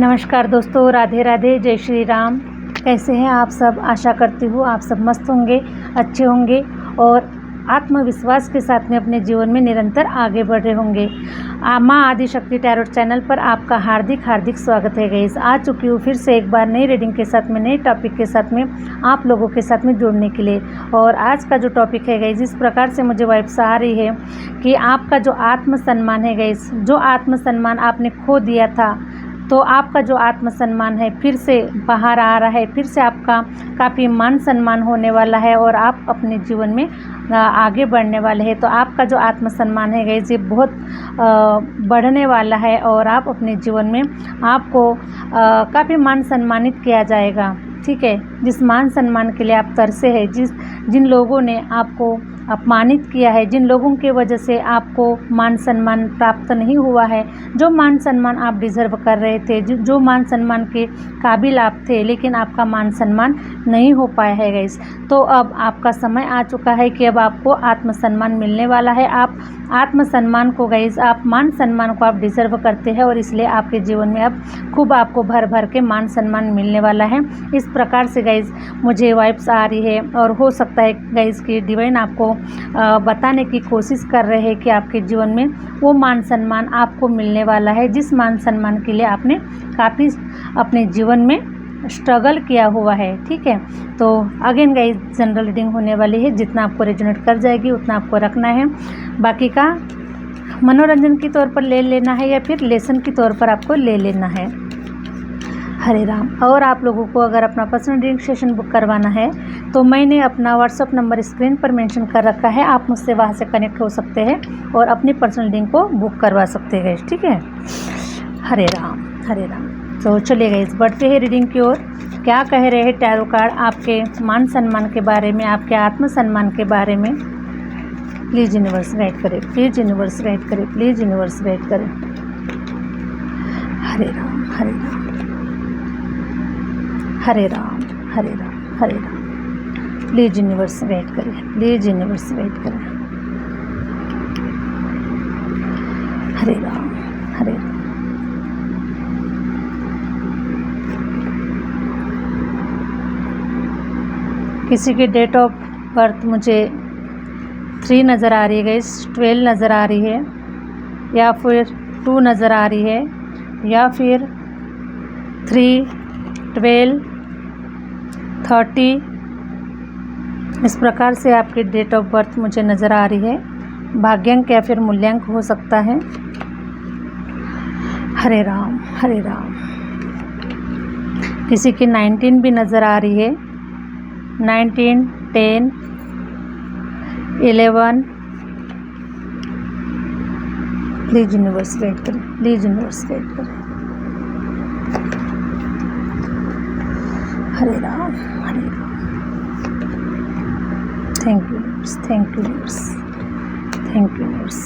नमस्कार दोस्तों, राधे राधे, जय श्री राम। कैसे हैं आप सब? आशा करती हूँ आप सब मस्त होंगे, अच्छे होंगे और आत्मविश्वास के साथ में अपने जीवन में निरंतर आगे बढ़ रहे होंगे। माँ आदिशक्ति टैरोट चैनल पर आपका हार्दिक स्वागत है गाइस। आ चुकी हूँ फिर से एक बार नई रीडिंग के साथ में, नए टॉपिक के साथ में आप लोगों के साथ में जुड़ने के लिए। और आज का जो टॉपिक है गाइस, इस प्रकार से मुझे वाइब्स आ रही है कि आपका जो आत्मसम्मान है गाइस, जो आत्मसम्मान आपने खो दिया था, तो आपका जो आत्मसम्मान है फिर से बाहर आ रहा है, फिर से आपका काफ़ी मान सम्मान होने वाला है और आप अपने जीवन में आगे बढ़ने वाले हैं। तो आपका जो आत्मसम्मान है गाइस, ये बहुत बढ़ने वाला है और आप अपने जीवन में आपको काफ़ी मान सम्मानित किया जाएगा। ठीक है, जिस मान सम्मान के लिए आप तरसे हैं, जिन लोगों ने आपको अपमानित किया है, जिन लोगों की वजह से आपको मान सम्मान प्राप्त नहीं हुआ है, जो मान सम्मान आप डिज़र्व कर रहे थे, जो मान सम्मान के काबिल आप थे, लेकिन आपका मान सम्मान नहीं हो पाया है गाइस। तो अब आपका समय आ चुका है कि अब आपको आत्मसम्मान मिलने वाला है। आप आत्मसम्मान को गाइस, आप मान सम्मान को आप डिज़र्व करते हैं और इसलिए आपके जीवन में अब खूब आपको भर भर के मान सम्मान मिलने वाला है। इस प्रकार से गाइस मुझे वाइब्स आ रही है और हो सकता है गाइस कि डिवाइन आपको बताने की कोशिश कर रहे हैं कि आपके जीवन में वो मान सम्मान आपको मिलने वाला है, जिस मान सम्मान के लिए आपने काफ़ी अपने जीवन में स्ट्रगल किया हुआ है। ठीक है, तो अगेन गाइस जनरल रीडिंग होने वाली है, जितना आपको रेजोनेट कर जाएगी उतना आपको रखना है, बाकी का मनोरंजन के तौर पर ले लेना है या फिर लेसन के तौर पर आपको ले लेना है। हरे राम। और आप लोगों को अगर अपना पर्सनल रीडिंग सेशन बुक करवाना है तो मैंने अपना व्हाट्सअप नंबर स्क्रीन पर मेंशन कर रखा है, आप मुझसे वहाँ से कनेक्ट हो सकते हैं और अपनी पर्सनल रीडिंग को बुक करवा सकते हैं। ठीक है, हरे राम हरे राम। तो चलिए गाइस बढ़ते हैं रीडिंग की ओर। क्या कह रहे हैं टैरो कार्ड आपके मान सम्मान के बारे में, आपके आत्मसम्मान के बारे में? प्लीज़ यूनिवर्स गाइड करें, प्लीज़ यूनिवर्स गाइड करें, प्लीज़ यूनिवर्स गाइड करें। Hare Ram Hare Ram Hare Ram Hare Ram Hare Ram. Please universe guide करें, प्लीज़ यूनिवर्स गाइड करें। हरे राम हरे राम। किसी की डेट ऑफ बर्थ मुझे 3 नज़र आ रही है गाइस, 12 नज़र आ रही है, या फिर 2 नज़र आ रही है, या फिर 3, 12, 30। इस प्रकार से आपकी डेट ऑफ बर्थ मुझे नज़र आ रही है। भाग्यांक या फिर मूल्यांक हो सकता है। हरे राम हरे राम। किसी की 19 भी नज़र आ रही है, 19, 10, 11। प्लीज़ यूनिवर्स गाइड करें, प्लीज़ यूनिवर्स गाइड करें। Hare Ram Hare Ram. Thank you universe, thank you universe, thank you universe.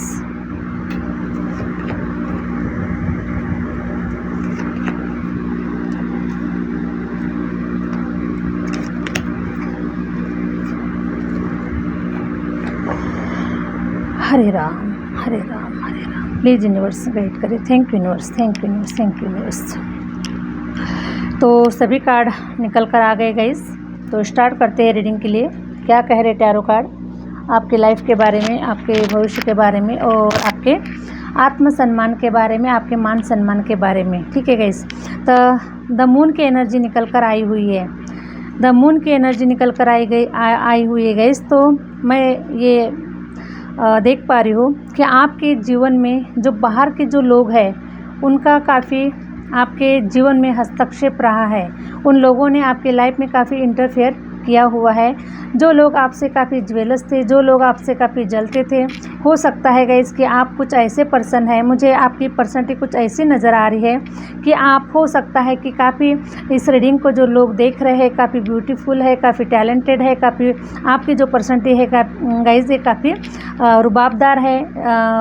Hare Ram Hare Ram Hare Ram. Please universe guide करें। Thank you universe, thank you universe, thank you universe. तो सभी कार्ड निकल कर आ गए गाइस, तो स्टार्ट करते हैं रीडिंग के लिए। क्या कह रहे टैरो कार्ड आपके लाइफ के बारे में, आपके भविष्य के बारे में और आपके आत्मसम्मान के बारे में, आपके मान सम्मान के बारे में? ठीक है गाइस, तो द मून की एनर्जी निकल कर आई हुई है, द मून की एनर्जी निकल कर आई हुई है गाइस। तो मैं ये देख पा रही हूँ कि आपके जीवन में जो बाहर के जो लोग हैं उनका काफ़ी आपके जीवन में हस्तक्षेप रहा है। उन लोगों ने आपके लाइफ में काफ़ी इंटरफेयर किया हुआ है। जो लोग आपसे काफ़ी ज्वेलस थे, जो लोग आपसे काफ़ी जलते थे, हो सकता है गाइस कि आप कुछ ऐसे पर्सन हैं, मुझे आपकी पर्सनैलिटी कुछ ऐसी नज़र आ रही है कि आप हो सकता है कि काफ़ी इस रीडिंग को जो लोग देख रहे हैं काफ़ी ब्यूटीफुल है, काफ़ी टैलेंटेड है, काफ़ी आपकी जो पर्सनैलिटी है गाइस ये काफ़ी रुबाबदार है,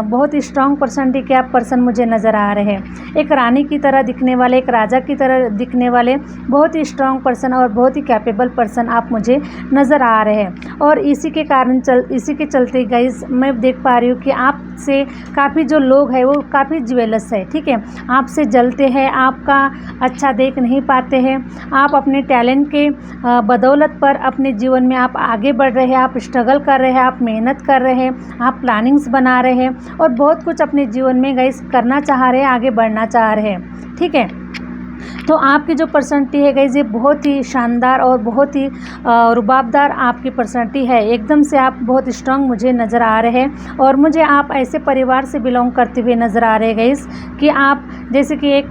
बहुत ही स्ट्रॉन्ग पर्सनैलिटी के आप पर्सन मुझे नज़र आ रहे हैं। एक रानी की तरह दिखने वाले, एक राजा की तरह दिखने वाले बहुत ही स्ट्रॉन्ग पर्सन और बहुत ही कैपेबल पर्सन आप मुझे नज़र आ आ रहे हैं। और इसी के चलते गाइस मैं देख पा रही हूँ कि आपसे काफ़ी जो लोग हैं वो काफ़ी ज्वेलस है, ठीक है, आपसे जलते हैं, आपका अच्छा देख नहीं पाते हैं। आप अपने टैलेंट के बदौलत पर अपने जीवन में आप आगे बढ़ रहे हैं, आप स्ट्रगल कर रहे हैं, आप मेहनत कर रहे हैं, आप प्लानिंग्स बना रहे हैं और बहुत कुछ अपने जीवन में गाइस करना चाह रहे हैं, आगे बढ़ना चाह रहे हैं, ठीक है। तो आपकी जो पर्सनैलिटी है गाइस ये बहुत ही शानदार और बहुत ही रुबाबदार आपकी पर्सनैलिटी है। एकदम से आप बहुत स्ट्रांग मुझे नज़र आ रहे हैं और मुझे आप ऐसे परिवार से बिलोंग करते हुए नज़र आ रहे हैं गाइस कि आप जैसे कि एक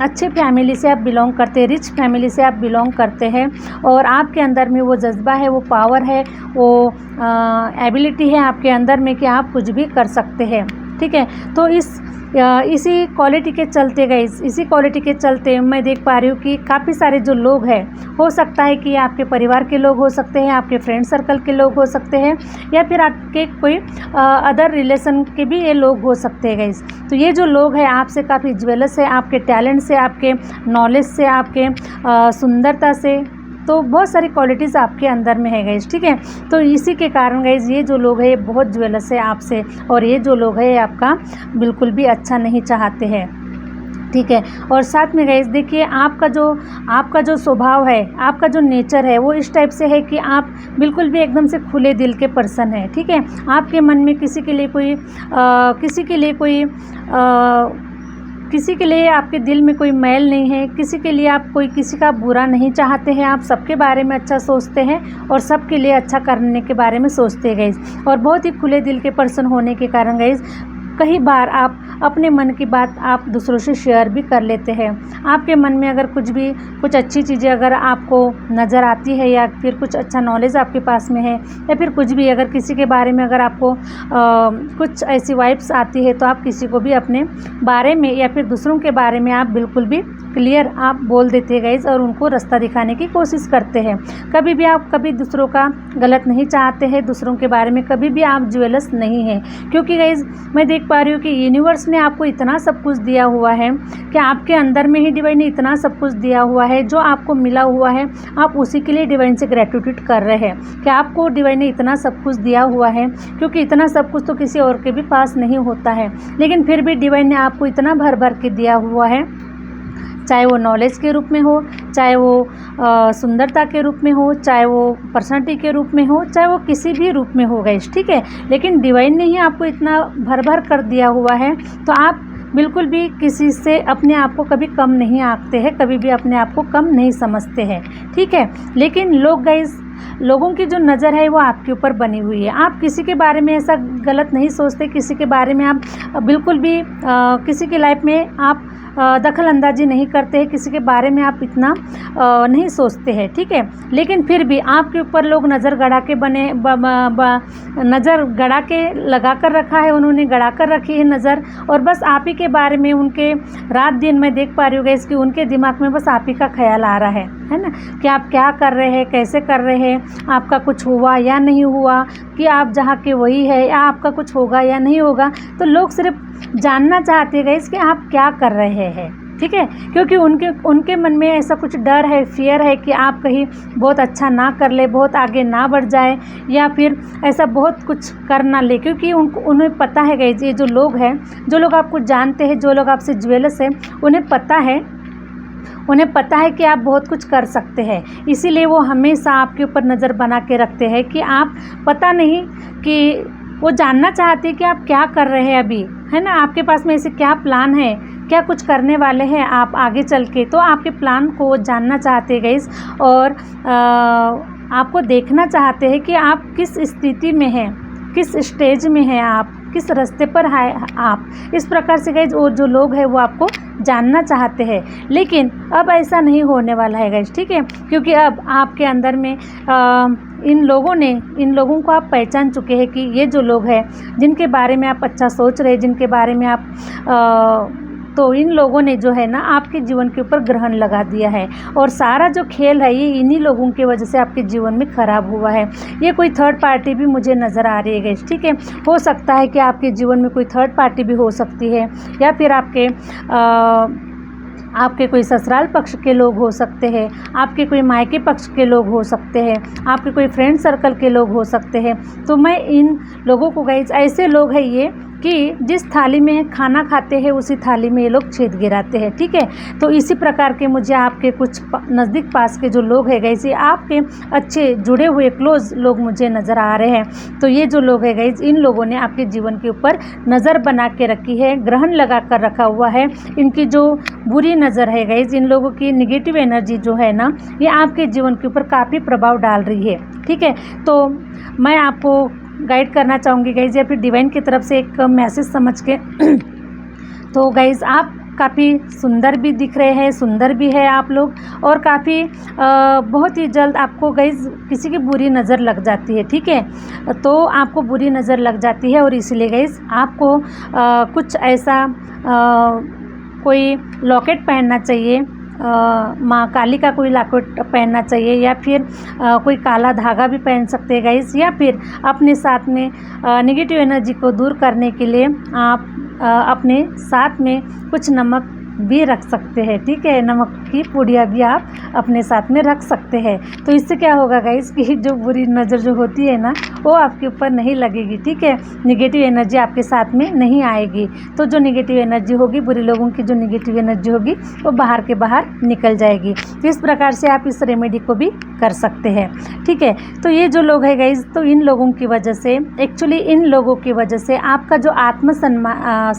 अच्छे फैमिली से आप बिलोंग करते हैं, रिच फैमिली से आप बिलोंग करते हैं और आपके अंदर में वो जज्बा है, वो पावर है, वो एबिलिटी है आपके अंदर में कि आप कुछ भी कर सकते हैं, ठीक है। तो इसी क्वालिटी के चलते गाइस, इसी क्वालिटी के चलते मैं देख पा रही हूँ कि काफ़ी सारे जो लोग हैं, हो सकता है कि आपके परिवार के लोग हो सकते हैं, आपके फ्रेंड सर्कल के लोग हो सकते हैं या फिर आपके कोई अदर रिलेशन के भी ये लोग हो सकते हैं गाइस। तो ये जो लोग हैं आपसे काफ़ी ज्वेलस है, आपके टैलेंट से, आपके नॉलेज से, आपके सुंदरता से, तो बहुत सारी क्वालिटीज़ आपके अंदर में है गाइस, ठीक है। तो इसी के कारण गाइस ये जो लोग हैं ये बहुत ज्वेलस है आपसे और ये जो लोग हैं आपका बिल्कुल भी अच्छा नहीं चाहते हैं, ठीक है। और साथ में गाइस देखिए आपका जो स्वभाव है, आपका जो नेचर है वो इस टाइप से है कि आप बिल्कुल भी एकदम से खुले दिल के पर्सन है, ठीक है। आपके मन में किसी के लिए आपके दिल में कोई मैल नहीं है, किसी के लिए आप किसी का बुरा नहीं चाहते हैं, आप सबके बारे में अच्छा सोचते हैं और सबके लिए अच्छा करने के बारे में सोचते हैं गाइस। और बहुत ही खुले दिल के पर्सन होने के कारण गाइस कई बार आप अपने मन की बात आप दूसरों से शेयर भी कर लेते हैं। आपके मन में अगर कुछ अच्छी चीज़ें अगर आपको नज़र आती है या फिर कुछ अच्छा नॉलेज आपके पास में है या फिर कुछ भी अगर किसी के बारे में अगर आपको कुछ ऐसी वाइब्स आती है तो आप किसी को भी अपने बारे में या फिर दूसरों के बारे में आप बिल्कुल भी क्लियर आप बोल देते हैं गाइज और उनको रास्ता दिखाने की कोशिश करते हैं। कभी दूसरों का गलत नहीं चाहते हैं, दूसरों के बारे में कभी भी आप ज्वेलस नहीं हैं, क्योंकि गाइज मैं देख पा रही हूँ कि यूनिवर्स ने आपको इतना सब कुछ दिया हुआ है कि आपके अंदर में ही डिवाइन ने इतना सब कुछ दिया हुआ है, जो आपको मिला हुआ है आप उसी के लिए डिवाइन से ग्रेटिट्यूड कर रहे हैं कि आपको डिवाइन ने इतना सब कुछ दिया हुआ है, क्योंकि इतना सब कुछ तो किसी और के भी पास नहीं होता है, लेकिन फिर भी डिवाइन ने आपको इतना भर भर के दिया हुआ है, चाहे वो नॉलेज के रूप में हो, चाहे वो सुंदरता के रूप में हो, चाहे वो पर्सनालिटी के रूप में हो, चाहे वो किसी भी रूप में हो गाइस, ठीक है। लेकिन डिवाइन ने ही आपको इतना भर भर कर दिया हुआ है, तो आप बिल्कुल भी किसी से अपने आप को कभी कम नहीं आंकते हैं, कभी भी अपने आप को कम नहीं समझते हैं, ठीक है। लेकिन लोगों की जो नज़र है वो आपके ऊपर बनी हुई है। आप किसी के बारे में ऐसा गलत नहीं सोचते, किसी के बारे में आप बिल्कुल भी किसी की लाइफ में आप दखल अंदाजी नहीं करते हैं, किसी के बारे में आप इतना नहीं सोचते हैं, ठीक है। लेकिन फिर भी आपके ऊपर लोग नज़र गड़ा के लगा कर रखा है, उन्होंने गड़ा कर रखी है नज़र, और बस आप ही के बारे में उनके रात दिन मैं देख पा रही हूँ गाइस कि उनके दिमाग में बस आप ही का ख्याल आ रहा है ना, कि आप क्या कर रहे हैं, कैसे कर रहे हैं, आपका कुछ हुआ या नहीं हुआ, कि आप जहाँ के वही है या आपका कुछ होगा या नहीं होगा। तो लोग सिर्फ जानना चाहते हैं गाइस कि आप क्या कर रहे हैं, ठीक है, क्योंकि उनके मन में ऐसा कुछ डर है, फियर है कि आप कहीं बहुत अच्छा ना कर ले, बहुत आगे ना बढ़ जाए, या फिर ऐसा बहुत कुछ कर ना ले, क्योंकि उन्हें पता है गाइस, ये जो लोग हैं, जो लोग आपको जानते हैं, जो लोग आपसे ज्वेलस है, उन्हें पता है कि आप बहुत कुछ कर सकते हैं, इसीलिए वो हमेशा आपके ऊपर नज़र बना के रखते हैं कि आप पता नहीं, कि वो जानना चाहते हैं कि आप क्या कर रहे हैं अभी, है ना, आपके पास में ऐसे क्या प्लान है, क्या कुछ करने वाले हैं आप आगे चल के, तो आपके प्लान को वो जानना चाहते हैं गाइस, और आपको देखना चाहते हैं कि आप किस स्थिति में हैं, किस स्टेज में हैं, आप किस रास्ते पर है आप, इस प्रकार से गाइस वो जो लोग हैं वो आपको जानना चाहते हैं। लेकिन अब ऐसा नहीं होने वाला है गाइस, ठीक है, क्योंकि अब आपके अंदर में इन लोगों को आप पहचान चुके हैं कि ये जो लोग हैं जिनके बारे में आप अच्छा सोच रहे हैं, जिनके बारे में आप तो इन लोगों ने जो है ना आपके जीवन के ऊपर ग्रहण लगा दिया है, और सारा जो खेल है ये इन्हीं लोगों की वजह से आपके जीवन में ख़राब हुआ है। ये कोई थर्ड पार्टी भी मुझे नज़र आ रही है गाइस, ठीक है, हो सकता है कि आपके जीवन में कोई थर्ड पार्टी भी हो सकती है, या फिर आपके आपके कोई ससुराल पक्ष के लोग हो सकते हैं, आपके कोई मायके पक्ष के लोग हो सकते हैं, आपके कोई फ्रेंड सर्कल के लोग हो सकते हैं। तो मैं इन लोगों को गाइज, ऐसे लोग हैं ये कि जिस थाली में खाना खाते हैं उसी थाली में ये लोग छेद गिराते हैं, ठीक है। तो इसी प्रकार के मुझे आपके कुछ नज़दीक पास के जो लोग हैं गाइज, ये आपके अच्छे जुड़े हुए क्लोज लोग मुझे नज़र आ रहे हैं। तो ये जो लोग हैं गाइज, इन लोगों ने आपके जीवन के ऊपर नज़र बना के रखी है, ग्रहण लगा कर रखा हुआ है। इनकी जो बुरी नज़र है गाइज, इन लोगों की निगेटिव एनर्जी जो है ना, ये आपके जीवन के ऊपर काफ़ी प्रभाव डाल रही है, ठीक है। तो मैं आपको गाइड करना चाहूँगी गाइज, या फिर डिवाइन की तरफ से एक मैसेज समझ के तो गाइज, आप काफ़ी सुंदर भी दिख रहे हैं, सुंदर भी है आप लोग, और काफ़ी बहुत ही जल्द आपको गाइज किसी की बुरी नज़र लग जाती है, ठीक है। तो आपको बुरी नज़र लग जाती है और इसलिए गाइज आपको कुछ ऐसा कोई लॉकेट पहनना चाहिए, माँ काली का कोई लॉकेट पहनना चाहिए, या फिर कोई काला धागा भी पहन सकते हैं गाइस, या फिर अपने साथ में नेगेटिव एनर्जी को दूर करने के लिए आप अपने साथ में कुछ नमक भी रख सकते हैं, ठीक है। नमक की पुड़िया भी आप अपने साथ में रख सकते हैं। तो इससे क्या होगा गाइस कि जो बुरी नज़र जो होती है ना, वो आपके ऊपर नहीं लगेगी, ठीक है। नेगेटिव एनर्जी आपके साथ में नहीं आएगी। तो जो नेगेटिव एनर्जी होगी, बुरे लोगों की जो नेगेटिव एनर्जी होगी, वो बाहर के बाहर निकल जाएगी। तो इस प्रकार से आप इस रेमेडी को भी कर सकते हैं, ठीक है। तो ये जो लोग हैं गाइस, तो इन लोगों की वजह से, एक्चुअली इन लोगों की वजह से आपका जो आत्मसम्मान,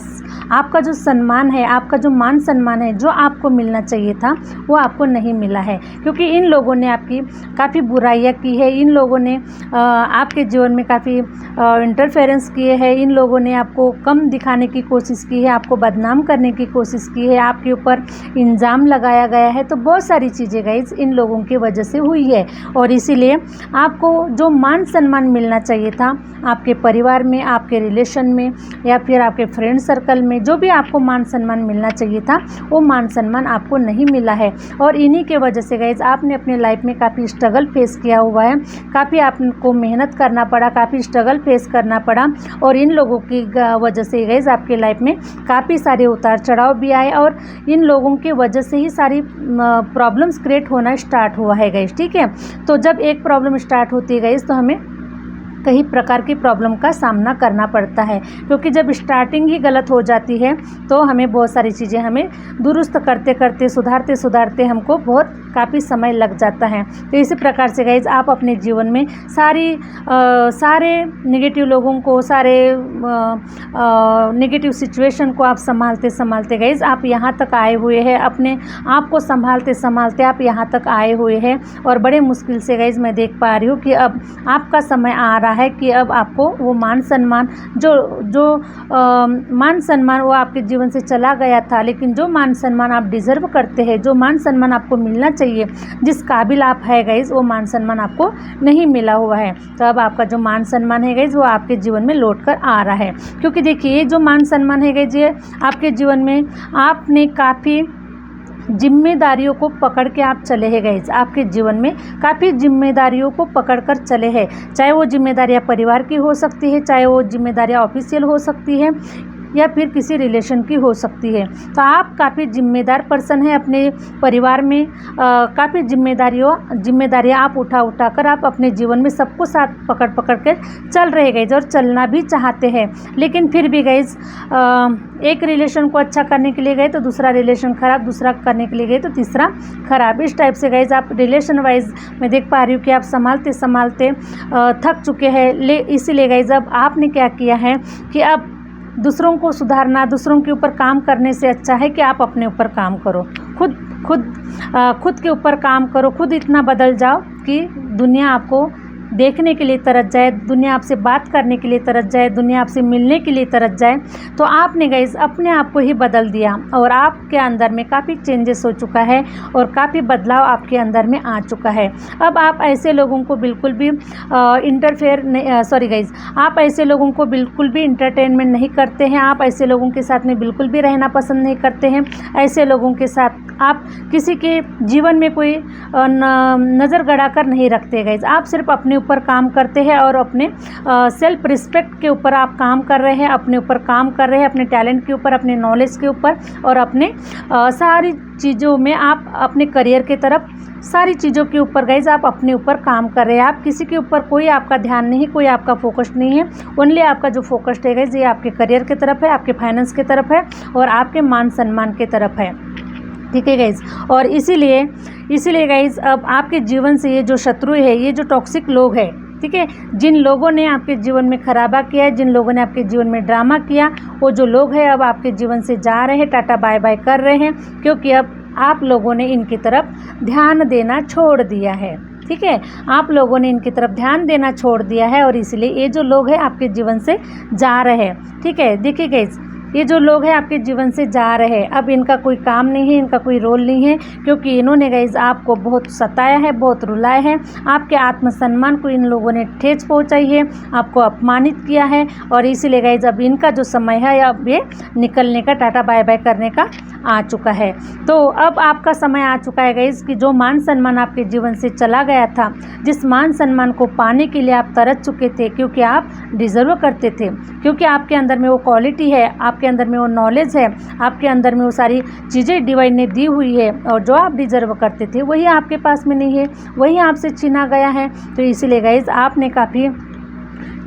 आपका जो सम्मान है, आपका जो मान सम्मान है, जो आपको मिलना चाहिए था, वो आपको नहीं मिला है। क्योंकि इन लोगों ने आपकी काफ़ी बुराइयां की है, इन लोगों ने आपके जीवन में काफ़ी इंटरफेरेंस किए हैं, इन लोगों ने आपको कम दिखाने की कोशिश की है, आपको बदनाम करने की कोशिश की है, आपके ऊपर इल्ज़ाम लगाया गया है। तो बहुत सारी चीज़ें गाइस इन लोगों की वजह से हुई है, और इसीलिए आपको जो मान सम्मान मिलना चाहिए था आपके परिवार में, आपके रिलेशन में, या फिर आपके फ्रेंड सर्कल में, जो भी आपको मान सम्मान मिलना चाहिए था, वो मान सम्मान आपको नहीं मिला है। और इन्हीं के वजह से गाइज आपने अपने लाइफ में काफ़ी स्ट्रगल फेस किया हुआ है, काफ़ी आपको मेहनत करना पड़ा, काफ़ी स्ट्रगल फेस करना पड़ा, और इन लोगों की वजह से गाइज आपके लाइफ में काफ़ी सारे उतार चढ़ाव भी आए, और इन लोगों की वजह से ही सारी प्रॉब्लम्स क्रिएट होना स्टार्ट हुआ है गाइज, ठीक है। तो जब एक प्रॉब्लम स्टार्ट होती है गाइज, तो हमें कई प्रकार की प्रॉब्लम का सामना करना पड़ता है, क्योंकि जब स्टार्टिंग ही गलत हो जाती है तो हमें बहुत सारी चीज़ें हमें दुरुस्त करते करते, सुधारते सुधारते हमको बहुत काफ़ी समय लग जाता है। तो इसी प्रकार से गाइज आप अपने जीवन में सारे नेगेटिव लोगों को, सारे नेगेटिव सिचुएशन को आप संभालते संभालते गाइज आप यहाँ तक आए हुए हैं, अपने आप को संभालते संभालते आप यहाँ तक आए हुए हैं, और बड़े मुश्किल से गाइज मैं देख पा रही हूँ कि अब आपका समय आ रहा है कि अब आपको वो मान सम्मान जो मान सम्मान वो आपके जीवन से चला गया था, लेकिन जो मान सम्मान आप डिज़र्व करते हैं, जो मान सम्मान आपको मिलना चाहिए, जिस काबिल आप है गाइज, वो मान सम्मान आपको नहीं मिला हुआ है। तो अब आपका जो मान सम्मान है गाइज, वो आपके जीवन में लौट कर आ रहा है। क्योंकि देखिए, ये जो मान सम्मान है गाइज, ये आपके जीवन में आपने काफ़ी जिम्मेदारियों को पकड़ के आप चले हैं गाइज, आपके जीवन में काफ़ी जिम्मेदारियों को पकड़ कर चले हैं। चाहे वो जिम्मेदारियाँ परिवार की हो सकती है, चाहे वो जिम्मेदारियाँ ऑफिशियल हो सकती है, या फिर किसी रिलेशन की हो सकती है। तो आप काफ़ी जिम्मेदार पर्सन हैं अपने परिवार में, काफ़ी जिम्मेदारियाँ आप उठा कर आप अपने जीवन में सबको साथ पकड़ के चल रहे गाइज, और चलना भी चाहते हैं। लेकिन फिर भी गाइज एक रिलेशन को अच्छा करने के लिए गए तो दूसरा रिलेशन ख़राब, दूसरा करने के लिए गए तो तीसरा ख़राब। इस टाइप से गाइज आप रिलेशन वाइज मैं देख पा रही हूँ कि आप संभालते संभालते थक चुके हैं। इसीलिए गाइज अब आपने क्या किया है कि अब दूसरों को सुधारना, दूसरों के ऊपर काम करने से अच्छा है कि आप अपने ऊपर काम करो, खुद के ऊपर काम करो, खुद इतना बदल जाओ कि दुनिया आपको देखने के लिए तरस जाए, दुनिया आपसे बात करने के लिए तरस जाए, दुनिया आपसे मिलने के लिए तरस जाए। तो आपने गाइस अपने आप को ही बदल दिया, और आपके अंदर में काफ़ी चेंजेस हो चुका है, और काफ़ी बदलाव आपके अंदर में आ चुका है। अब आप ऐसे लोगों को बिल्कुल भी आप ऐसे लोगों को बिल्कुल भी इंटरटेनमेंट नहीं करते हैं, आप ऐसे लोगों के साथ में बिल्कुल भी रहना पसंद नहीं करते हैं। ऐसे लोगों के साथ आप किसी के जीवन में कोई नज़र गड़ा कर नहीं रखते गाइज। आप सिर्फ अपने ऊपर काम करते हैं और अपने सेल्फ रिस्पेक्ट के ऊपर आप काम कर रहे हैं, अपने ऊपर काम कर रहे हैं, अपने टैलेंट के ऊपर, अपने नॉलेज के ऊपर और अपने सारी चीज़ों में आप अपने करियर के तरफ, सारी चीज़ों के ऊपर गाइज आप अपने ऊपर काम कर रहे हैं। आप किसी के ऊपर कोई आपका ध्यान नहीं, कोई आपका फोकस नहीं है। ओनली आपका जो फोकस है गाइज ये आपके करियर की तरफ है, आपके फाइनेंस की तरफ है और आपके मान सम्मान की तरफ है। ठीक है गाइज। और इसीलिए गाइज अब आपके जीवन से ये जो शत्रु है, ये जो टॉक्सिक लोग हैं, ठीक है, जिन लोगों ने आपके जीवन में खराबा किया है, जिन लोगों ने आपके जीवन में ड्रामा किया, वो जो लोग हैं अब आपके जीवन से जा रहे हैं, टाटा बाय बाय कर रहे हैं, क्योंकि अब आप लोगों ने इनकी तरफ ध्यान देना छोड़ दिया है। ठीक है, आप लोगों ने इनकी तरफ ध्यान देना छोड़ दिया है और इसलिए ये जो लोग हैं आपके जीवन से जा रहे हैं। ठीक है, देखिए गाइस, ये जो लोग हैं आपके जीवन से जा रहे हैं, अब इनका कोई काम नहीं है, इनका कोई रोल नहीं है, क्योंकि इन्होंने गाइज आपको बहुत सताया है, बहुत रुलाया है, आपके आत्मसम्मान को इन लोगों ने ठेस पहुंचाई है, आपको अपमानित किया है और इसीलिए गाइज अब इनका जो समय है अब ये निकलने का, टाटा बाय बाय करने का आ चुका है। तो अब आपका समय आ चुका है गाइज कि जो मान सम्मान आपके जीवन से चला गया था, जिस मान सम्मान को पाने के लिए आप तरस चुके थे, क्योंकि आप डिज़र्व करते थे, क्योंकि आपके अंदर में वो क्वालिटी है, आपके अंदर में वो नॉलेज है, आपके अंदर में वो सारी चीज़ें डिवाइन ने दी हुई है और जो आप डिज़र्व करते थे वही आपके पास में नहीं है, वही आपसे छीना गया है। तो इसीलिए गाइज आपने काफ़ी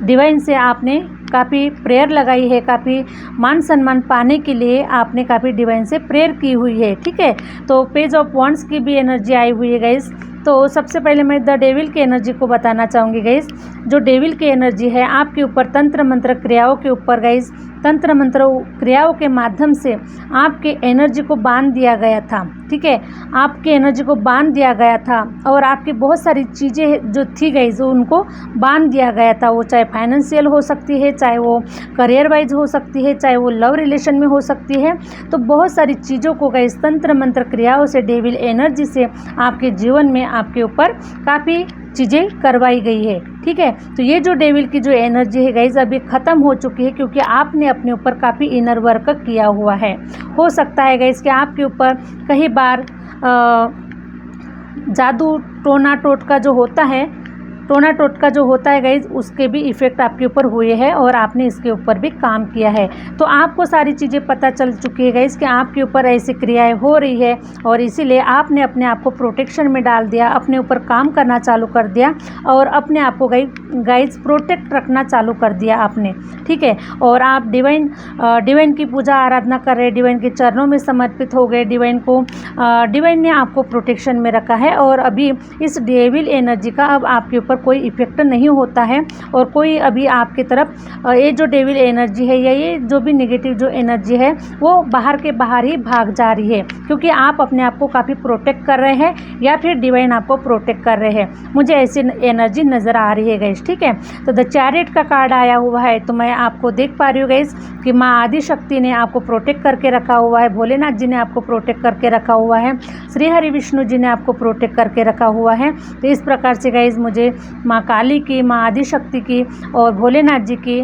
डिवाइन से आपने काफ़ी प्रेयर लगाई है, काफ़ी मान सम्मान पाने के लिए आपने काफ़ी डिवाइन से प्रेयर की हुई है। ठीक है, तो पेज ऑफ वॉन्ड्स की भी एनर्जी आई हुई है गाइज। तो सबसे पहले मैं द डेविल की एनर्जी को बताना चाहूँगी गाइज। जो डेविल की एनर्जी है आपके ऊपर तंत्र मंत्र क्रियाओं के ऊपर गाइज, तंत्र मंत्र क्रियाओं के माध्यम से आपके एनर्जी को बांध दिया गया था। ठीक है, आपके एनर्जी को बांध दिया गया था और आपकी बहुत सारी चीज़ें जो थी गाइज उनको बांध दिया गया था। वो चाहे फाइनेंशियल हो सकती है, चाहे वो करियर वाइज हो सकती है, चाहे वो लव रिलेशन में हो सकती है। तो बहुत सारी चीज़ों को गाइज तंत्र मंत्र क्रियाओं से, डेविल एनर्जी से आपके जीवन में आपके ऊपर काफ़ी चीज़ें करवाई गई है। ठीक है, तो ये जो डेविल की जो एनर्जी है गाइज अभी ख़त्म हो चुकी है, क्योंकि आपने अपने ऊपर काफ़ी इनर वर्क किया हुआ है। हो सकता है गाइज कि आपके ऊपर कई बार जादू टोना टोटका जो होता है, टोना टोटका जो होता है गाइज, उसके भी इफ़ेक्ट आपके ऊपर हुए हैं और आपने इसके ऊपर भी काम किया है। तो आपको सारी चीज़ें पता चल चुकी है गाइज कि आपके ऊपर ऐसी क्रियाएं हो रही है और इसीलिए आपने अपने आप को प्रोटेक्शन में डाल दिया, अपने ऊपर काम करना चालू कर दिया और अपने आप को गाइज प्रोटेक्ट रखना चालू कर दिया आपने। ठीक है, और आप डिवाइन की पूजा आराधना कर रहे, डिवाइन के चरणों में समर्पित हो गए, डिवाइन ने आपको प्रोटेक्शन में रखा है और अभी इस डेविल एनर्जी का अब आपके ऊपर कोई इफेक्ट नहीं होता है और कोई अभी आपकी तरफ ये जो डेविल एनर्जी है या ये जो भी नेगेटिव जो एनर्जी है वो बाहर के बाहर ही भाग जा रही है, क्योंकि आप अपने आप को काफ़ी प्रोटेक्ट कर रहे हैं या फिर डिवाइन आपको प्रोटेक्ट कर रहे हैं। मुझे ऐसी एनर्जी नज़र आ रही है गाइस। ठीक है, तो द चैरियट का कार्ड आया हुआ है, तो मैं आपको देख पा रही हूँ गाइस कि माँ आदि शक्ति ने आपको प्रोटेक्ट करके रखा हुआ है, भोलेनाथ जी ने आपको प्रोटेक्ट करके रखा हुआ है, श्री हरि विष्णु जी ने आपको प्रोटेक्ट करके रखा हुआ है। तो इस प्रकार से गाइस मुझे माँ काली की, माँ आदि शक्ति की और भोलेनाथ जी की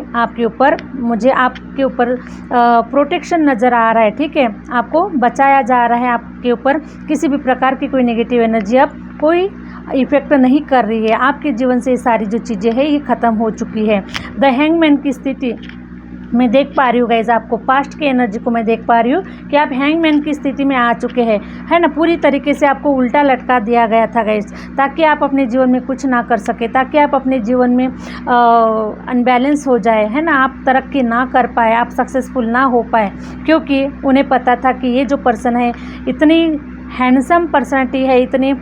मुझे आपके ऊपर प्रोटेक्शन नज़र आ रहा है। ठीक है, आपको बचाया जा रहा है, आपके ऊपर किसी भी प्रकार की कोई नेगेटिव एनर्जी अब कोई इफेक्ट नहीं कर रही है। आपके जीवन से ये सारी जो चीज़ें हैं ये ख़त्म हो चुकी है। द हैंगमैन की स्थिति मैं देख पा रही हूँ गाइज, आपको पास्ट की एनर्जी को मैं देख पा रही हूँ कि आप हैंगमैन की स्थिति में आ चुके हैं, है ना। पूरी तरीके से आपको उल्टा लटका दिया गया था गाइज, ताकि आप अपने जीवन में कुछ ना कर सके, ताकि आप अपने जीवन में अनबैलेंस हो जाए, है ना, आप तरक्की ना कर पाए, आप सक्सेसफुल ना हो पाए, क्योंकि उन्हें पता था कि ये जो पर्सन है इतनी हैंडसम पर्सनालिटी है, इतनी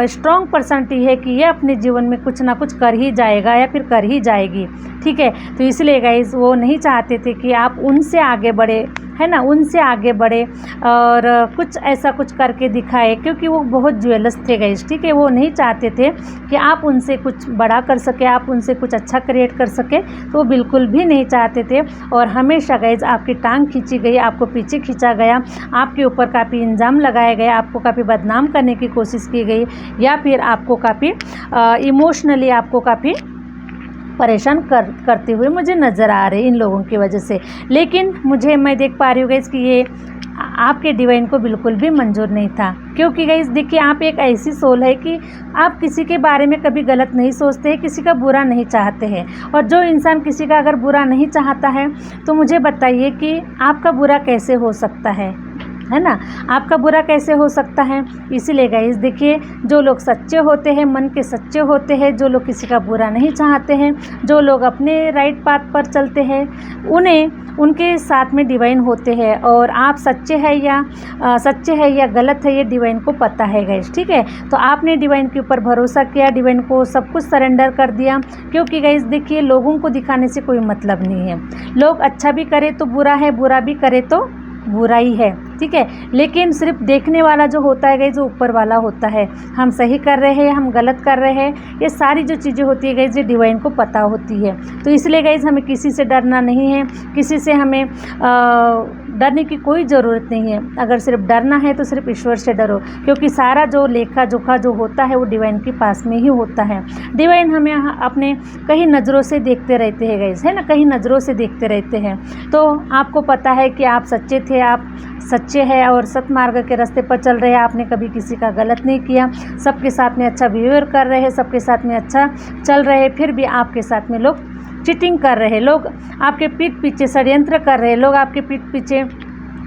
स्ट्रॉन्ग पर्सनालिटी है कि ये अपने जीवन में कुछ ना कुछ कर ही जाएगा या फिर कर ही जाएगी। ठीक है, तो इसलिए गाइस वो नहीं चाहते थे कि आप उनसे आगे बढ़े, है ना, उनसे आगे बढ़े और कुछ ऐसा कुछ करके दिखाए, क्योंकि वो बहुत ज्वेलस थे गाइस। ठीक है, वो नहीं चाहते थे कि आप उनसे कुछ बड़ा कर सके, आप उनसे कुछ अच्छा क्रिएट कर सके, तो वो बिल्कुल भी नहीं चाहते थे। और हमेशा गाइस आपकी टांग खींची गई, आपको पीछे खींचा गया, आपके ऊपर काफ़ी इल्ज़ाम लगाए गए, आपको काफ़ी बदनाम करने की कोशिश की गई या फिर आपको काफ़ी इमोशनली आपको काफ़ी परेशान करते हुए मुझे नज़र आ रहे इन लोगों की वजह से। लेकिन मैं देख पा रही हूँ गाइस कि ये आपके डिवाइन को बिल्कुल भी मंजूर नहीं था। क्योंकि गाइस देखिए, आप एक ऐसी सोल है कि आप किसी के बारे में कभी गलत नहीं सोचते हैं, किसी का बुरा नहीं चाहते हैं। और जो इंसान किसी का अगर बुरा नहीं चाहता है तो मुझे बताइए कि आपका बुरा कैसे हो सकता है ना? आपका बुरा कैसे हो सकता है? इसीलिए गाइस देखिए, जो लोग सच्चे होते हैं, मन के सच्चे होते हैं, जो लोग किसी का बुरा नहीं चाहते हैं, जो लोग अपने राइट पाथ पर चलते हैं, उनके साथ में डिवाइन होते हैं। और आप सच्चे हैं या गलत है, ये डिवाइन को पता है गाइस, ठीक है? तो आपने डिवाइन के ऊपर भरोसा किया, डिवाइन को सब कुछ सरेंडर कर दिया। क्योंकि गाइस देखिए, लोगों को दिखाने से कोई मतलब नहीं है। लोग अच्छा भी करे तो बुरा है, बुरा भी करे तो बुरा ही है, ठीक है? लेकिन सिर्फ देखने वाला जो होता है गाइस, जो ऊपर वाला होता है। हम सही कर रहे हैं, हम गलत कर रहे हैं, ये सारी जो चीज़ें होती है गाइस, ये डिवाइन को पता होती है। तो इसलिए गाइस, हमें किसी से डरना नहीं है, किसी से हमें डरने की कोई ज़रूरत नहीं है। अगर सिर्फ डरना है तो सिर्फ ईश्वर से डरो, क्योंकि सारा जो लेखा जोखा जो होता है वो डिवाइन के पास में ही होता है। डिवाइन हमें अपने कई नज़रों से देखते रहते हैं गाइस, है ना? कई नज़रों से देखते रहते हैं। तो आपको पता है कि आप सच्चे थे, आप सच्चे हैं और सतमार्ग के रास्ते पर चल रहे हैं। आपने कभी किसी का गलत नहीं किया, सबके साथ में अच्छा बिहेवियर कर रहे हैं, सबके साथ में अच्छा चल रहे हैं। फिर भी आपके साथ में लोग चीटिंग कर रहे हैं, लोग आपके पीठ पीछे षड्यंत्र कर रहे हैं, लोग आपके पीठ पीछे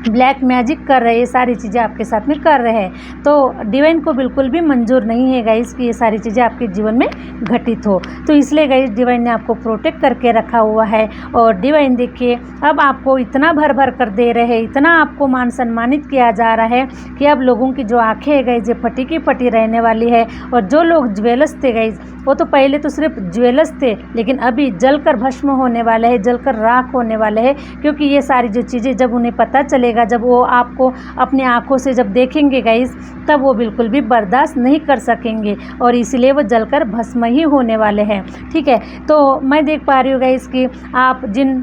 ब्लैक मैजिक कर रहे हैं, ये सारी चीज़ें आपके साथ में कर रहे हैं। तो डिवाइन को बिल्कुल भी मंजूर नहीं है गाइस कि ये सारी चीज़ें आपके जीवन में घटित हो। तो इसलिए गाइस, डिवाइन ने आपको प्रोटेक्ट करके रखा हुआ है। और डिवाइन देखिए, अब आपको इतना भर भर कर दे रहे हैं, इतना आपको मान सम्मानित किया जा रहा है कि अब लोगों की जो आँखें है गाइस, ये फटी की फटी रहने वाली है। और जो लोग ज्वेलर्स थे गाइस, वो तो पहले तो सिर्फ ज्वेलर्स थे, लेकिन अभी जलकर भस्म होने वाले हैं, जलकर राख होने वाले हैं। क्योंकि ये सारी जो चीज़ें जब उन्हें पता चलेगा, जब वो आपको अपनी आंखों से जब देखेंगे गाइस, तब वो बिल्कुल भी बर्दाश्त नहीं कर सकेंगे और इसीलिए वो जलकर भस्म ही होने वाले हैं, ठीक है? तो मैं देख पा रही हूँ गाइस कि आप जिन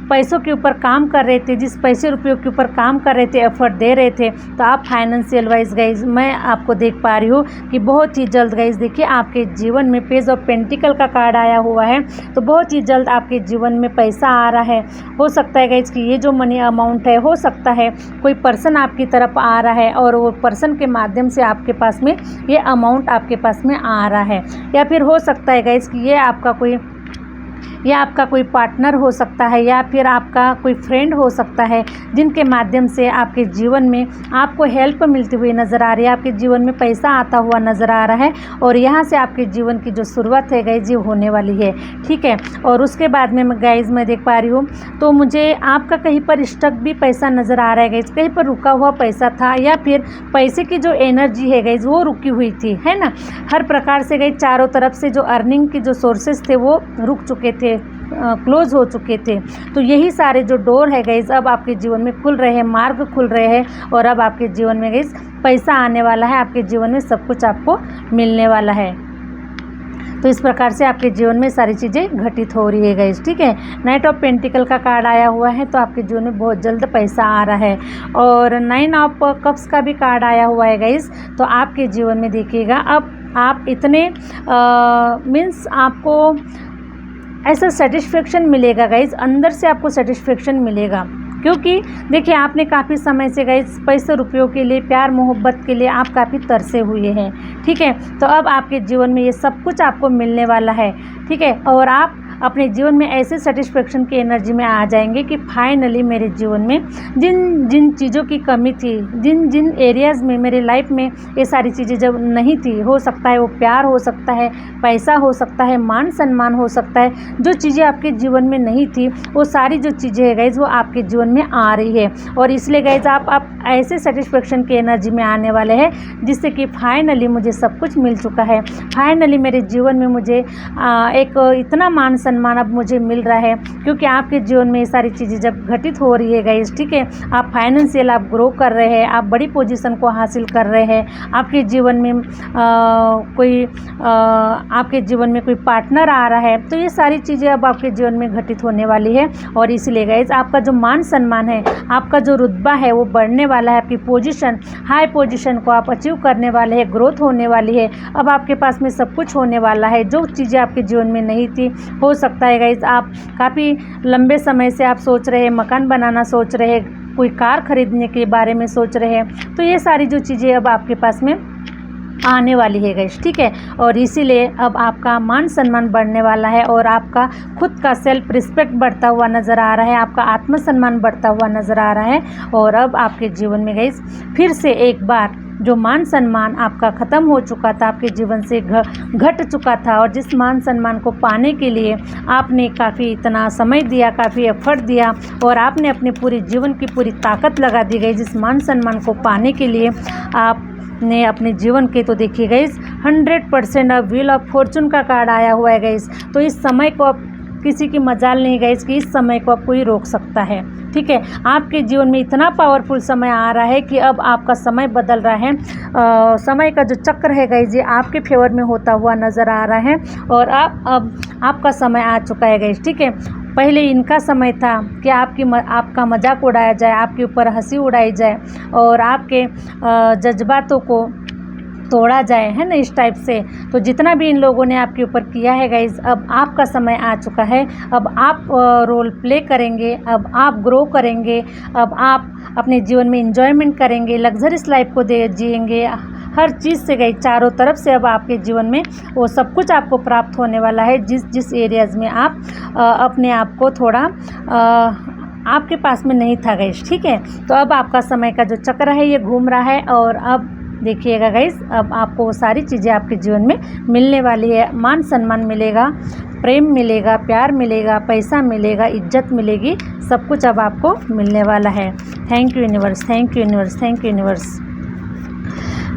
पैसों के ऊपर काम कर रहे थे, जिस पैसे रुपयों के ऊपर काम कर रहे थे, एफर्ट दे रहे थे, तो आप फाइनेंशियल वाइज गाइज मैं आपको देख पा रही हूँ कि बहुत ही जल्द गाइज देखिए, आपके जीवन में पेज ऑफ पेंटिकल का कार्ड आया हुआ है। तो बहुत ही जल्द आपके जीवन में पैसा आ रहा है। हो सकता है गाइज कि ये जो मनी अमाउंट है, हो सकता है कोई पर्सन आपकी तरफ आ रहा है और वो पर्सन के माध्यम से आपके पास में ये अमाउंट आपके पास में आ रहा है। या फिर हो सकता है गाइज कि ये आपका कोई पार्टनर हो सकता है, या फिर आपका कोई फ्रेंड हो सकता है, जिनके माध्यम से आपके जीवन में आपको हेल्प मिलती हुई नज़र आ रही है, आपके जीवन में पैसा आता हुआ नज़र आ रहा है। और यहाँ से आपके जीवन की जो शुरुआत है गाइज, ये होने वाली है, ठीक है? और उसके बाद में गाइज मैं देख पा रही हूँ, तो मुझे आपका कहीं पर स्टक भी पैसा नज़र आ रहा है गाइज, कहीं पर रुका हुआ पैसा था, या फिर पैसे की जो एनर्जी है गाइज, वो रुकी हुई थी, है ना? हर प्रकार से गाइज चारों तरफ से जो अर्निंग की जो सोर्सेज थे वो रुक चुके थे, क्लोज हो चुके थे। तो यही सारे जो डोर है गाइज, अब आपके जीवन में खुल रहे हैं, मार्ग खुल रहे हैं और अब आपके जीवन में गाइज पैसा आने वाला है, आपके जीवन में सब कुछ आपको मिलने वाला है। तो इस प्रकार से आपके जीवन में सारी चीज़ें घटित हो रही है गाइज, ठीक है? नाइट ऑफ पेंटिकल का कार्ड आया हुआ है, तो आपके जीवन में बहुत जल्द पैसा आ रहा है। और 9 ऑफ कप्स का भी कार्ड आया हुआ है गाइज। तो आपके जीवन में देखिएगा, अब आप इतने मीन्स आपको ऐसा सेटिस्फेक्शन मिलेगा गाइज, अंदर से आपको सेटिस्फेक्शन मिलेगा। क्योंकि देखिए, आपने काफ़ी समय से गाइज पैसे रुपयों के लिए, प्यार मोहब्बत के लिए आप काफ़ी तरसे हुए हैं, ठीक है? तो अब आपके जीवन में ये सब कुछ आपको मिलने वाला है, ठीक है? और आप अपने जीवन में ऐसे सेटिस्फेक्शन की एनर्जी में आ जाएंगे कि फाइनली मेरे जीवन में जिन जिन चीज़ों की कमी थी, जिन जिन एरियाज़ में मेरे लाइफ में ये सारी चीज़ें जब नहीं थी, हो सकता है वो प्यार हो सकता है, पैसा हो सकता है, मान सम्मान हो सकता है, जो चीज़ें आपके जीवन में नहीं थी, वो सारी जो चीज़ें है गाइज, वो आपके जीवन में आ रही है। और इसलिए गाइज आप ऐसे सेटिस्फेक्शन की एनर्जी में आने वाले हैं, जिससे कि फाइनली मुझे सब कुछ मिल चुका है, फाइनली मेरे जीवन में मुझे एक इतना मान सम्मान अब मुझे मिल रहा है। क्योंकि आपके जीवन में ये सारी चीज़ें जब घटित हो रही है गाइस, ठीक है, आप फाइनेंशियल आप ग्रो कर रहे हैं, आप बड़ी पोजीशन को हासिल कर रहे हैं, आपके जीवन में आपके जीवन में कोई पार्टनर आ रहा है, तो ये सारी चीज़ें अब आपके जीवन में घटित होने वाली है। और इसलिए गाइस, आपका जो मान सम्मान है, आपका जो रुतबा है, वो बढ़ने वाला है। आपकी पोजीशन, हाई पोजीशन को आप अचीव करने वाले हैं, ग्रोथ होने वाली है। अब आपके पास में सब कुछ होने वाला है, जो चीज़ें आपके जीवन में नहीं थी। हो सकता है गाइस, आप काफ़ी लंबे समय से आप सोच रहे हैं, मकान बनाना सोच रहे हैं, कोई कार खरीदने के बारे में सोच रहे हैं, तो ये सारी जो चीज़ें अब आपके पास में आने वाली है गाइस, ठीक है। और इसीलिए अब आपका मान सम्मान बढ़ने वाला है और आपका खुद का सेल्फ रिस्पेक्ट बढ़ता हुआ नज़र आ रहा है, आपका आत्मसम्मान बढ़ता हुआ नज़र आ रहा है। और अब आपके जीवन में गाइस फिर से एक बार जो मान सम्मान आपका ख़त्म हो चुका था, आपके जीवन से घट चुका था, और जिस मान सम्मान को पाने के लिए आपने काफ़ी इतना समय दिया, काफ़ी एफर्ट दिया और आपने अपने पूरे जीवन की पूरी ताकत लगा दी गई, जिस मान सम्मान को पाने के लिए आपने अपने जीवन के, तो देखिए गाइस 100% अब व्हील ऑफ फॉर्चून का कार्ड आया हुआ है गाइस। तो इस समय को अब किसी की मजाल नहीं गाइस कि इस समय को अब कोई रोक सकता है, ठीक है। आपके जीवन में इतना पावरफुल समय आ रहा है कि अब आपका समय बदल रहा है। समय का जो चक्र है गाइस ये आपके फेवर में होता हुआ नज़र आ रहा है और अब आपका समय आ चुका है गाइस, ठीक है। पहले इनका समय था कि आपका मजाक उड़ाया जाए, आपके ऊपर हंसी उड़ाई जाए और आपके जज्बातों को तोड़ा जाए, है ना, इस टाइप से। तो जितना भी इन लोगों ने आपके ऊपर किया है गाइस, अब आपका समय आ चुका है। अब आप रोल प्ले करेंगे, अब आप ग्रो करेंगे, अब आप अपने जीवन में इंजॉयमेंट करेंगे, लग्जरियस लाइफ को जिएंगे। हर चीज़ से गाइस चारों तरफ से अब आपके जीवन में वो सब कुछ आपको प्राप्त होने वाला है, जिस एरियाज़ में आप अपने आप को थोड़ा आपके पास में नहीं था गाइस, ठीक है। तो अब आपका समय का जो चक्र है ये घूम रहा है और अब देखिएगा गाइस, अब आपको वो सारी चीज़ें आपके जीवन में मिलने वाली है। मान सम्मान मिलेगा, प्रेम मिलेगा, प्यार मिलेगा, पैसा मिलेगा, इज्जत मिलेगी, सब कुछ अब आपको मिलने वाला है। Thank you universe, thank you universe, thank you universe.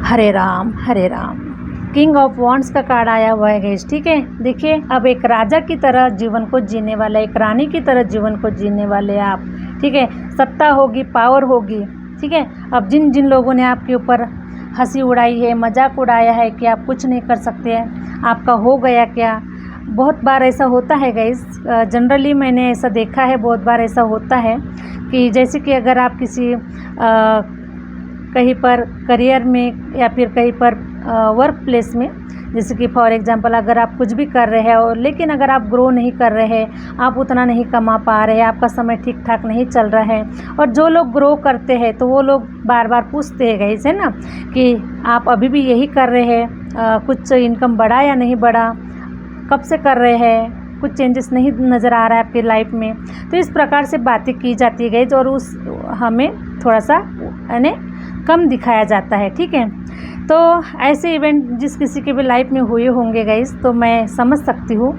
Hare Ram, Hare Ram. King of wands का कार्ड आया हुआ है गाइस, ठीक है। देखिए अब एक राजा की तरह जीवन को जीने वाला, एक रानी की तरह जीवन को जीने वाले आप, ठीक है। सत्ता होगी, पावर होगी, ठीक है। अब जिन जिन लोगों ने आपके ऊपर हंसी उड़ाई है, मजाक उड़ाया है कि आप कुछ नहीं कर सकते हैं, आपका हो गया क्या, बहुत बार ऐसा होता है गाइस। जनरली मैंने ऐसा देखा है, बहुत बार ऐसा होता है कि जैसे कि अगर आप किसी कहीं पर करियर में या फिर कहीं पर वर्क प्लेस में, जैसे कि फॉर एग्जांपल अगर आप कुछ भी कर रहे हैं और लेकिन अगर आप ग्रो नहीं कर रहे हैं, आप उतना नहीं कमा पा रहे हैं, आपका समय ठीक ठाक नहीं चल रहा है, और जो लोग ग्रो करते हैं तो वो लोग बार बार पूछते हैं गाइस, है ना, कि आप अभी भी यही कर रहे हैं, कुछ इनकम बढ़ा या नहीं बढ़ा, कब से कर रहे हैं, कुछ चेंजेस नहीं नज़र आ रहा है आपकी लाइफ में। तो इस प्रकार से बातें की जाती है गाइस और उस हमें थोड़ा सा यानी कम दिखाया जाता है, ठीक है। तो ऐसे इवेंट जिस किसी के भी लाइफ में हुए होंगे गाइस, तो मैं समझ सकती हूँ।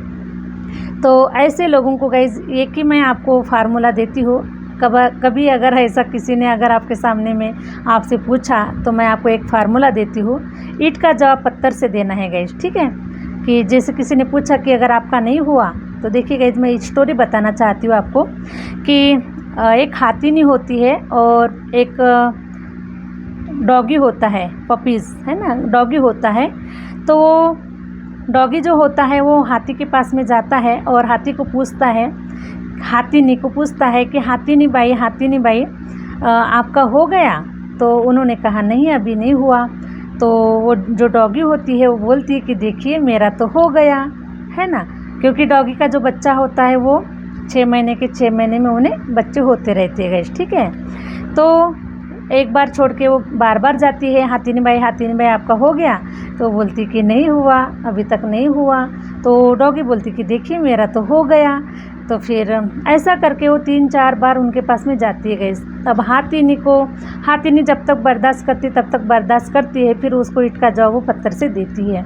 तो ऐसे लोगों को गाइस एक ही मैं आपको फार्मूला देती हूँ, कभी अगर ऐसा किसी ने अगर आपके सामने में आपसे पूछा तो मैं आपको एक फार्मूला देती हूँ, ईंट का जवाब पत्थर से देना है गाइस, ठीक है। कि जैसे किसी ने पूछा कि अगर आपका नहीं हुआ, तो देखिए गाइस मैं एक स्टोरी बताना चाहती हूँ आपको कि एक हाथीनी होती है और एक डॉगी होता है, पपीज़, है ना, डॉगी होता है। तो वो डॉगी जो होता है वो हाथी के पास में जाता है और हाथी को पूछता है, हाथीनी को पूछता है कि हाथीनी भाई आपका हो गया? तो उन्होंने कहा नहीं अभी नहीं हुआ। तो वो जो डॉगी होती है वो बोलती है कि देखिए मेरा तो हो गया, है ना, क्योंकि डॉगी का जो बच्चा होता है वो 6 महीने के 6 महीने में उन्हें बच्चे होते रहते हैं, ठीक है। तो एक बार छोड़ के वो बार बार जाती है, हाथीनी भाई आपका हो गया? तो बोलती कि नहीं हुआ, अभी तक नहीं हुआ। तो डॉगी बोलती कि देखिए मेरा तो हो गया। तो फिर ऐसा करके वो 3-4 बार उनके पास में जाती है गई। तब हाथीनी जब तक बर्दाश्त करती तब तक बर्दाश्त करती है, फिर उसको ईंट का जवाब वो पत्थर से देती है।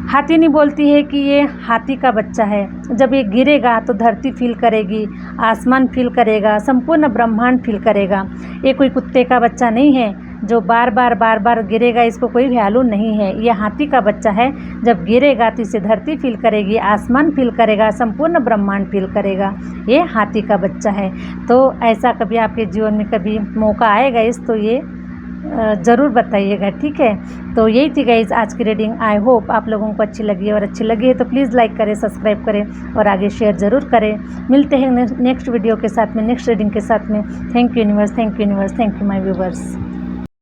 हाथीनी बोलती है कि ये हाथी का बच्चा है, जब ये गिरेगा तो धरती फील करेगी, आसमान फील करेगा, संपूर्ण ब्रह्मांड फील करेगा। ये कोई कुत्ते का बच्चा नहीं है जो बार बार गिरेगा, इसको कोई वैल्यू नहीं है। ये हाथी का बच्चा है, जब गिरेगा तो इसे धरती फील करेगी, आसमान फील करेगा, संपूर्ण ब्रह्मांड फील करेगा। ये हाथी का बच्चा है। तो ऐसा कभी आपके जीवन में कभी मौका आएगा इस तो ये ज़रूर बताइएगा, ठीक है। तो यही थी गाइस आज की रीडिंग। आई होप आप लोगों को अच्छी लगी, और अच्छी लगी है तो प्लीज़ लाइक करें, सब्सक्राइब करें और आगे शेयर ज़रूर करें। मिलते हैं नेक्स्ट वीडियो के साथ में, नेक्स्ट रीडिंग के साथ में। Thank you universe, thank you universe, thank you my viewers.